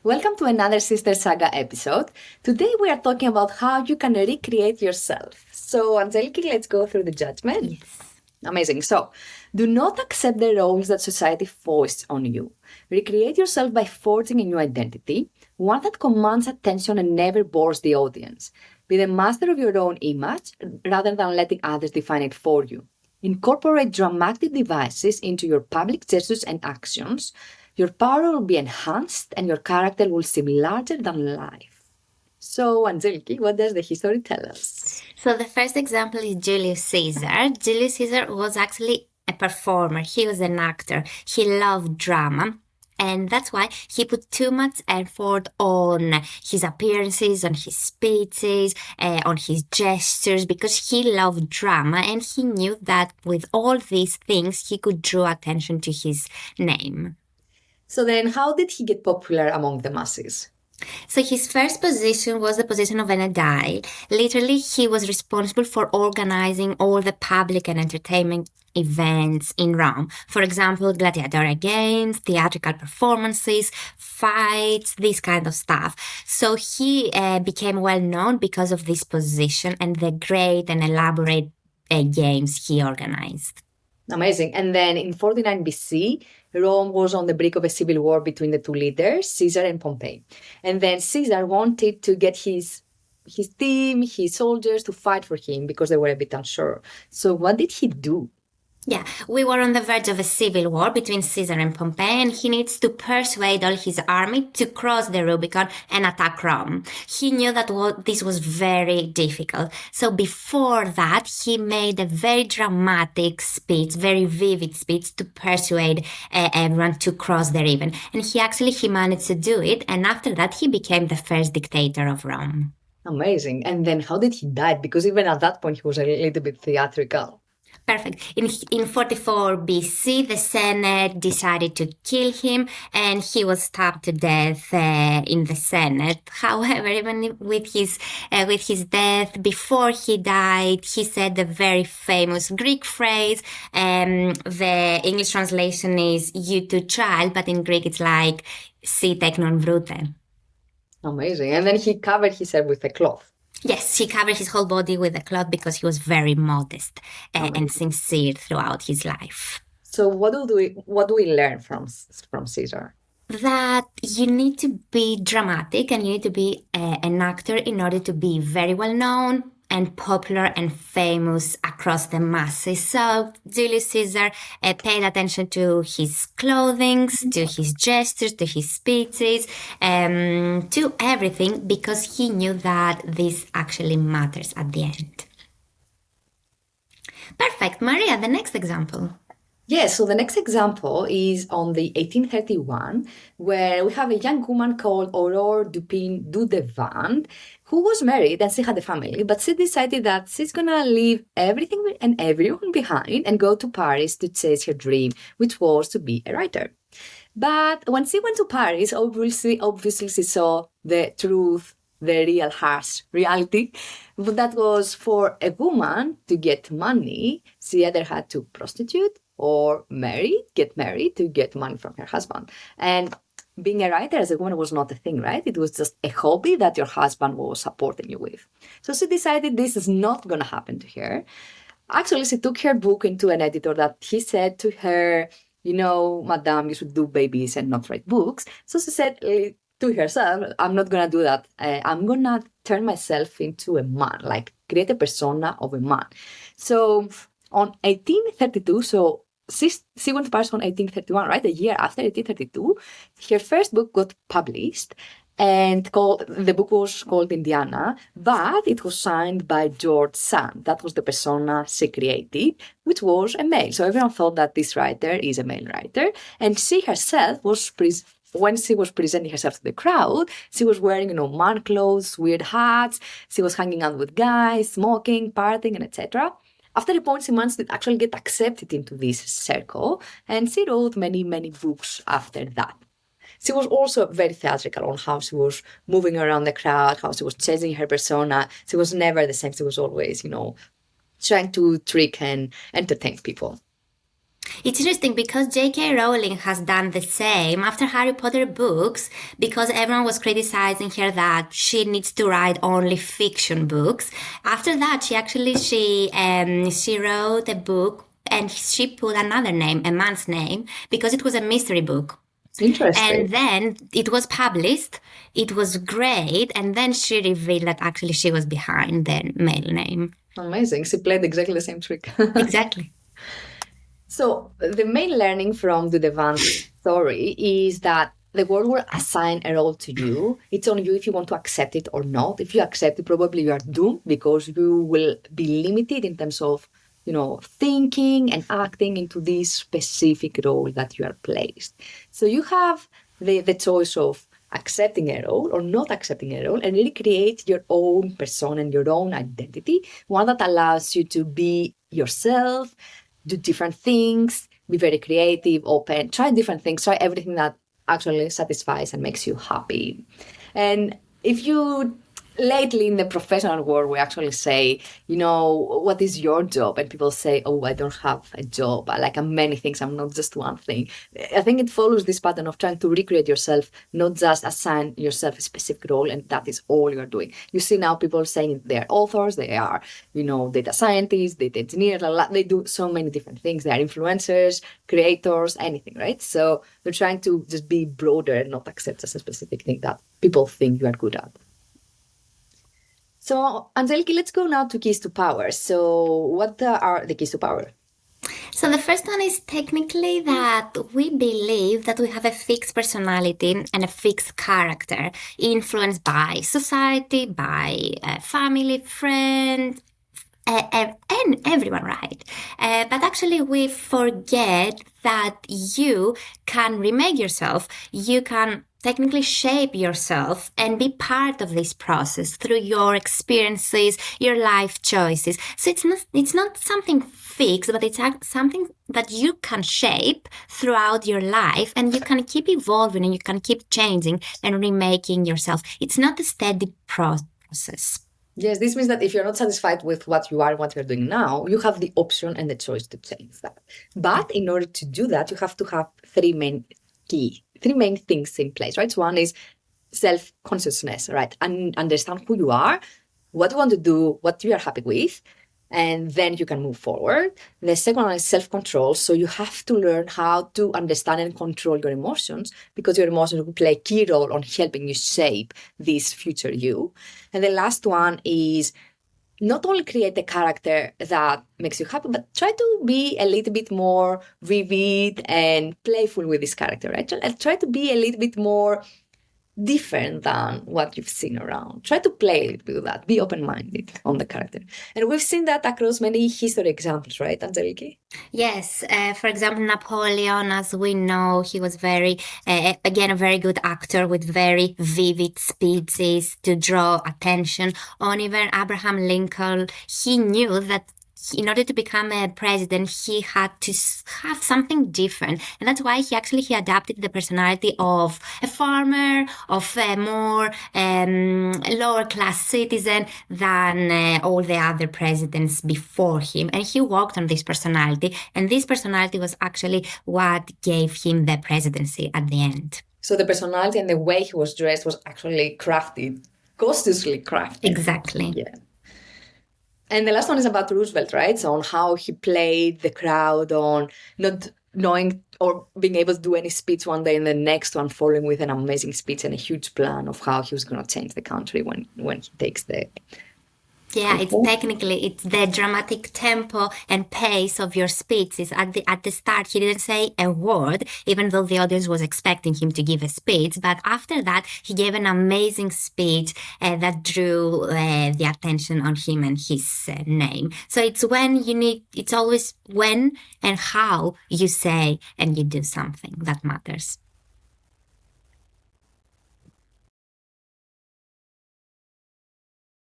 Welcome to another Sisters Saga episode. Today we are talking about how you can recreate yourself. So, Angeliki, let's go through the judgment. Yes. Amazing. So, do not accept the roles that society foists on you. Recreate yourself by forging a new identity, one that commands attention and never bores the audience. Be the master of your own image rather than letting others define it for you. Incorporate dramatic devices into your public gestures and actions. Your power will be enhanced and your character will seem larger than life. So, Angeliki, what does the history tell us? So the first example is Julius Caesar. Julius Caesar was actually a performer. He was an actor. He loved drama. And that's why he put too much effort on his appearances, on his speeches, on his gestures, because he loved drama and he knew that with all these things, he could draw attention to his name. So then, how did he get popular among the masses? So his first position was the position of an edile. Literally, he was responsible for organizing all the public and entertainment events in Rome. For example, gladiatorial games, theatrical performances, fights, this kind of stuff. So he became well known because of this position and the great and elaborate games he organized. Amazing. And then in 49 BC, Rome was on the brink of a civil war between the two leaders, Caesar and Pompey. And then Caesar wanted to get his team, his soldiers to fight for him because they were a bit unsure. So what did he do? Yeah, we were on the verge of a civil war between Caesar and Pompey, and he needs to persuade all his army to cross the Rubicon and attack Rome. He knew that this was very difficult. So before that, he made a very dramatic speech, very vivid speech to persuade everyone to cross the river. And he managed to do it. And after that, he became the first dictator of Rome. Amazing. And then how did he die? Because even at that point, he was a little bit theatrical. Perfect. In 44 BC, the Senate decided to kill him and he was stabbed to death in the Senate. However, even with his death, before he died, he said the very famous Greek phrase, the English translation is "you too, child," but in Greek it's like "si teknon vrute." Amazing. And then he covered himself with a cloth. Yes, he covered his whole body with a cloth because he was very modest and sincere throughout his life. So what do we learn from Caesar? That you need to be dramatic and you need to be an actor in order to be very well known and popular and famous across the masses. So Julius Caesar paid attention to his clothing, to his gestures, to his speeches, to everything because he knew that this actually matters at the end. Perfect. Maria, the next example. Yes, so the next example is on the 1831, where we have a young woman called Aurore Dupin Dudevant, who was married and she had a family, but she decided that she's gonna leave everything and everyone behind and go to Paris to chase her dream, which was to be a writer. But when she went to Paris, obviously she saw the truth, the real harsh reality. But that was for a woman to get money, she either had to prostitute or get married to get money from her husband. And being a writer as a woman was not a thing, right? It was just a hobby that your husband was supporting you with. So she decided this is not going to happen to her. Actually, she took her book into an editor that he said to her, madam, you should do babies and not write books. So she said to herself, I'm not going to do that. I'm going to turn myself into a man, like create a persona of a man. So on 1832, so she went to Paris on 1831, right? A year after 1832, her first book got published, and the book was called Indiana, but it was signed by George Sand. That was the persona she created, which was a male. So everyone thought that this writer is a male writer, and she herself was when she was presenting herself to the crowd, she was wearing, man clothes, weird hats. She was hanging out with guys, smoking, partying, and etc. After a point, she managed to actually get accepted into this circle, and she wrote many, many books after that. She was also very theatrical on how she was moving around the crowd, how she was changing her persona. She was never the same. She was always, trying to trick and entertain people. It's interesting because J.K. Rowling has done the same after Harry Potter books, because everyone was criticizing her that she needs to write only fiction books. After that, she wrote a book and she put another name, a man's name, because it was a mystery book. Interesting. And then it was published, it was great, and then she revealed that actually she was behind the male name. Amazing. She played exactly the same trick. Exactly. So the main learning from the Devant story is that the world will assign a role to you. It's on you if you want to accept it or not. If you accept it, probably you are doomed because you will be limited in terms of, thinking and acting into this specific role that you are placed. So you have the choice of accepting a role or not accepting a role and really create your own persona and your own identity, one that allows you to be yourself, do different things, be very creative, open, try different things, try everything that actually satisfies and makes you happy. And if you lately in the professional world, we actually say, what is your job? And people say, oh, I don't have a job. I'm many things. I'm not just one thing. I think it follows this pattern of trying to recreate yourself, not just assign yourself a specific role, and that is all you're doing. You see now people saying they're authors, they are, data scientists, data engineers, they do so many different things. They are influencers, creators, anything, right? So they're trying to just be broader and not accept just a specific thing that people think you are good at. So, Angeliki, let's go now to keys to power. So, what are the keys to power? So the first one is technically that we believe that we have a fixed personality and a fixed character influenced by society, by family, friends, and everyone, right? But actually we forget that you can remake yourself. You can technically shape yourself and be part of this process through your experiences, your life choices. So it's not something fixed, but it's something that you can shape throughout your life, and you can keep evolving and you can keep changing and remaking yourself. It's not a steady process. Yes, this means that if you're not satisfied with what you are and what you're doing now, you have the option and the choice to change that. But in order to do that, you have to have three main things in place, right? So one is self-consciousness, right? And understand who you are, what you want to do, what you are happy with, and then you can move forward. The second one is self-control. So you have to learn how to understand and control your emotions, because your emotions will play a key role on helping you shape this future you. And the last one is not only create a character that makes you happy, but try to be a little bit more vivid and playful with this character, right? Try to be a little bit more different than what you've seen around. Try to play a little bit with that. Be open-minded on the character. And we've seen that across many history examples, right, Angeliki? Yes. For example, Napoleon, as we know, he was again, a very good actor with very vivid speeches to draw attention. Or even Abraham Lincoln, he knew that in order to become a president, he had to have something different. And that's why he adapted the personality of a farmer, of a more lower class citizen than all the other presidents before him. And he worked on this personality. And this personality was actually what gave him the presidency at the end. So the personality and the way he was dressed was actually crafted, cautiously crafted. Exactly. Yeah. And the last one is about Roosevelt, right? So on how he played the crowd, on not knowing or being able to do any speech one day and the next one following with an amazing speech and a huge plan of how he was going to change the country when he takes the... Yeah, it's the dramatic tempo and pace of your speeches. At the start, he didn't say a word, even though the audience was expecting him to give a speech. But after that, he gave an amazing speech that drew the attention on him and his name. So it's always when and how you say and you do something that matters.